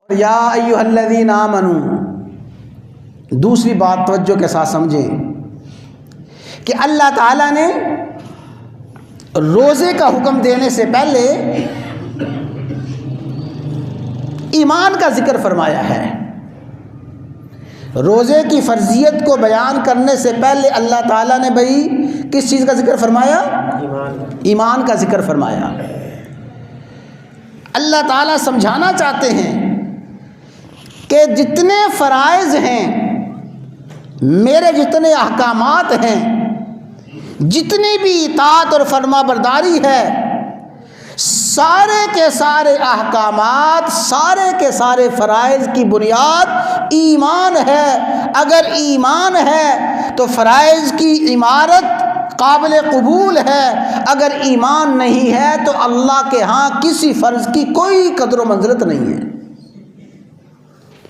یا ایھا الذین آمنوا، دوسری بات توجہ کے ساتھ سمجھیں کہ اللہ تعالیٰ نے روزے کا حکم دینے سے پہلے ایمان کا ذکر فرمایا ہے۔ روزے کی فرضیت کو بیان کرنے سے پہلے اللہ تعالیٰ نے بھائی کس چیز کا ذکر فرمایا؟ ایمان کا ذکر فرمایا۔ اللہ تعالیٰ سمجھانا چاہتے ہیں کہ جتنے فرائض ہیں، میرے جتنے احکامات ہیں، جتنی بھی اطاعت اور فرما برداری ہے، سارے کے سارے احکامات، سارے کے سارے فرائض کی بنیاد ایمان ہے۔ اگر ایمان ہے تو فرائض کی عمارت قابل قبول ہے، اگر ایمان نہیں ہے تو اللہ کے ہاں کسی فرض کی کوئی قدر و منزلت نہیں ہے۔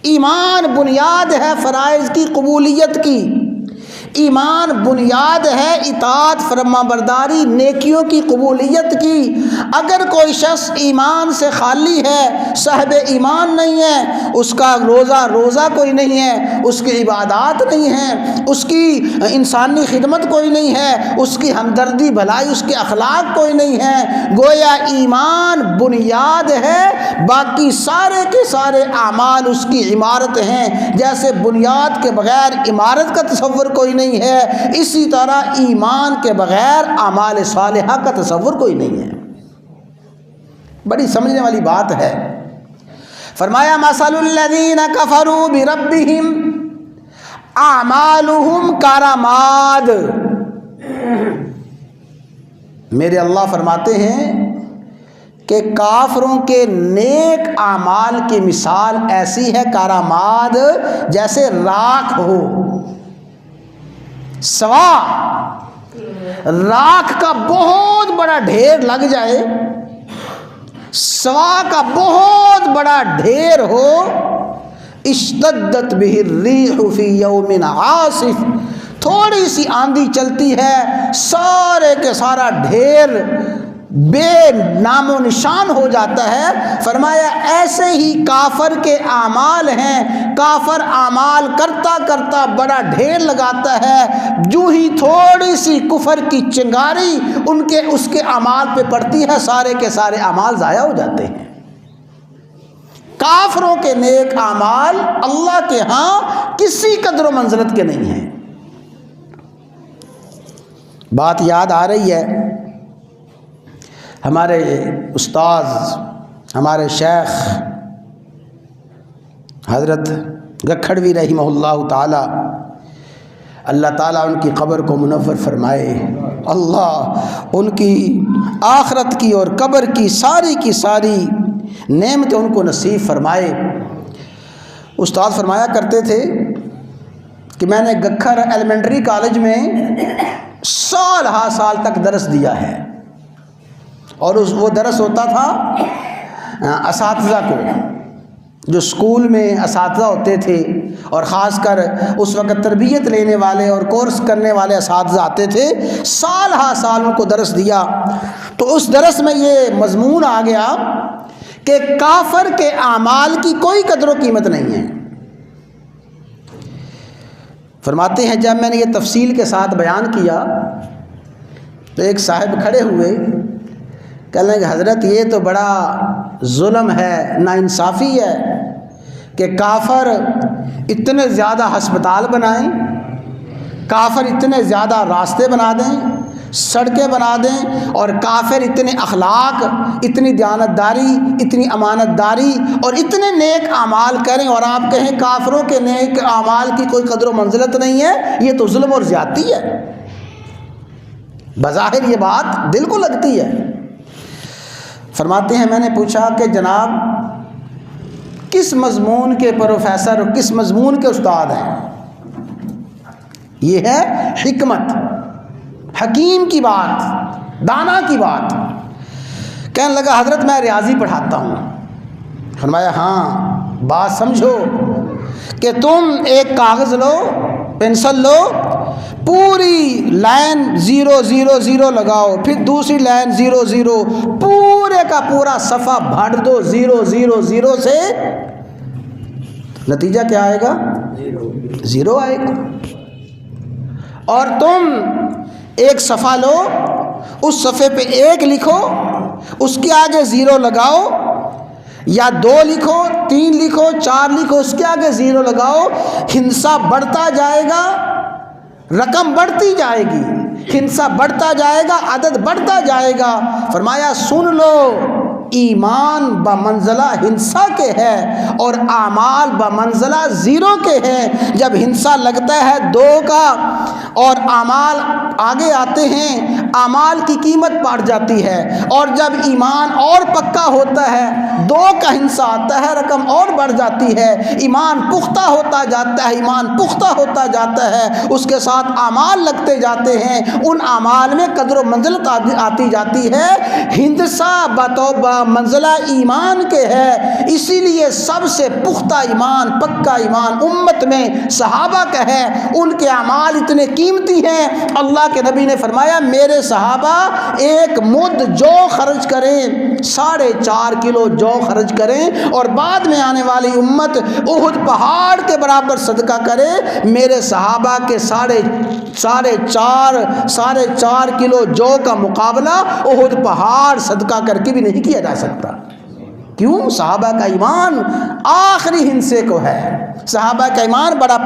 ایمان بنیاد ہے فرائض کی قبولیت کی، ایمان بنیاد ہے اطاعت فرما برداری نیکیوں کی قبولیت کی۔ اگر کوئی شخص ایمان سے خالی ہے، صاحب ایمان نہیں ہے، اس کا روزہ کوئی نہیں ہے، اس کی عبادات نہیں ہیں، اس کی انسانی خدمت کوئی نہیں ہے، اس کی ہمدردی بھلائی، اس کے اخلاق کوئی نہیں ہے، گویا ایمان بنیاد ہے، باقی سارے کے سارے اعمال اس کی عمارت ہیں۔ جیسے بنیاد کے بغیر عمارت کا تصور کوئی نہیں ہے، اسی طرح ایمان کے بغیر اعمال صالحہ کا تصور کوئی نہیں ہے۔ بڑی سمجھنے والی بات ہے۔ فرمایا مثل الذین کفروا بربہم اعمالہم کرماد۔ میرے اللہ فرماتے ہیں کہ کافروں کے نیک اعمال کی مثال ایسی ہے کارآمد، جیسے راکھ ہو۔ سوا راکھ کا بہت بڑا ڈھیر لگ جائے، سوا کا بہت بڑا ڈھیر ہو، اشتدت بہ الریح فی یوم عاصف، تھوڑی سی آندھی چلتی ہے، سارے کے سارا ڈھیر بے نام و نشان ہو جاتا ہے۔ فرمایا ایسے ہی کافر کے اعمال ہیں، کافر اعمال کرتا کرتا بڑا ڈھیر لگاتا ہے، جو ہی تھوڑی سی کفر کی چنگاری اس کے اعمال پہ پڑتی ہے، سارے کے سارے اعمال ضائع ہو جاتے ہیں۔ کافروں کے نیک اعمال اللہ کے ہاں کسی قدر و منزلت کے نہیں ہیں۔ بات یاد آ رہی ہے، ہمارے استاذ، ہمارے شیخ حضرت گکھڑوی رحمہ اللہ تعالی، اللہ تعالیٰ ان کی قبر کو منور فرمائے، اللہ ان کی آخرت کی اور قبر کی ساری نعمتیں ان کو نصیب فرمائے۔ استاد فرمایا کرتے تھے کہ میں نے گکھر ایلیمنٹری کالج میں سال ہا سال تک درس دیا ہے، اور وہ درس ہوتا تھا اساتذہ کو، جو اسکول میں اساتذہ ہوتے تھے، اور خاص کر اس وقت تربیت لینے والے اور کورس کرنے والے اساتذہ آتے تھے، سال ہا سال ان کو درس دیا۔ تو اس درس میں یہ مضمون آ گیا کہ کافر کے اعمال کی کوئی قدر و قیمت نہیں ہے۔ فرماتے ہیں جب میں نے یہ تفصیل کے ساتھ بیان کیا تو ایک صاحب کھڑے ہوئے، کہنے لگے حضرت یہ تو بڑا ظلم ہے، ناانصافی ہے کہ کافر اتنے زیادہ ہسپتال بنائیں، کافر اتنے زیادہ راستے بنا دیں، سڑکیں بنا دیں، اور کافر اتنے اخلاق، اتنی دیانتداری، اتنی امانت داری اور اتنے نیک اعمال کریں، اور آپ کہیں کافروں کے نیک اعمال کی کوئی قدر و منزلت نہیں ہے، یہ تو ظلم اور زیادتی ہے۔ بظاہر یہ بات دل کو لگتی ہے۔ فرماتے ہیں میں نے پوچھا کہ جناب کس مضمون کے پروفیسر، کس مضمون کے استاد ہیں؟ یہ ہے حکمت، حکیم کی بات، دانا کی بات۔ کہنے لگا حضرت میں ریاضی پڑھاتا ہوں۔ فرمایا ہاں بات سمجھو کہ تم ایک کاغذ لو، پنسل لو، پوری لائن 0 0 0 لگاؤ، پھر دوسری لائن 0 0، پورے کا پورا صفحہ بھر دو 0 0 0 سے نتیجہ کیا آئے گا؟ زیرو آئے گا۔ اور تم ایک صفحہ لو، اس صفحے پہ 1 لکھو، اس کے آگے 0 لگاؤ، یا 2 لکھو، 3 لکھو، 4 لکھو، اس کے آگے 0 لگاؤ، ہنسا بڑھتا جائے گا، رقم بڑھتی جائے گی، ہنسا بڑھتا جائے گا، عدد بڑھتا جائے گا۔ فرمایا سن لو، ایمان بمنزلہ ہنسا کے ہے اور اعمال بمنزلہ 0 کے ہیں۔ جب ہنسا لگتا ہے 2 کا اور اعمال آگے آتے ہیں، اعمال کی قیمت بڑھ جاتی ہے، اور جب ایمان اور پکا ہوتا ہے 2 کا ہنسا آتا ہے، رقم اور بڑھ جاتی ہے، ایمان پختہ ہوتا جاتا ہے، ایمان پختہ ہوتا جاتا ہے، اس کے ساتھ اعمال لگتے جاتے ہیں، ان اعمال میں قدر و منزلت آتی جاتی ہے۔ ہندسا بتوبہ منزلہ ایمان کے ہے، اسی لیے سب سے پختہ ایمان، پکا ایمان امت میں صحابہ کا ہے، ان کے اعمال اتنے قیمتی ہیں۔ اللہ کے نبی نے فرمایا میرے صحابہ 1 مد جو خرچ کریں، 4.5 کلو جو خرچ کریں، اور بعد میں آنے والی امت احد پہاڑ کے برابر صدقہ کرے، میرے صحابہ کے 4.5 کلو جو کا مقابلہ احد پہاڑ صدقہ کر کے بھی نہیں کیا جا سکتا۔ کیوں؟ صحابہ کا ایمان آخری ہنسے کو ہے، صحابہ کا ایمان بڑا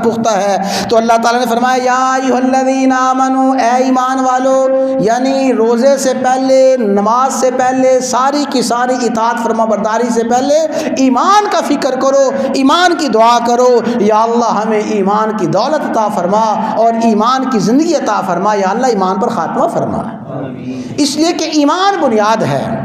پختہ ہے۔ تو اللہ تعالیٰ نے فرمایا یا ایھا الذین آمنوا، اے ایمان والو، یعنی روزے سے پہلے، نماز سے پہلے، ساری کی ساری اطاعت فرما برداری سے پہلے ایمان کا فکر کرو، ایمان کی دعا کرو، یا اللہ ہمیں ایمان کی دولت عطا فرما اور ایمان کی زندگی عطا فرما، یا اللہ ایمان پر خاتمہ فرما، اس لیے کہ ایمان بنیاد ہے۔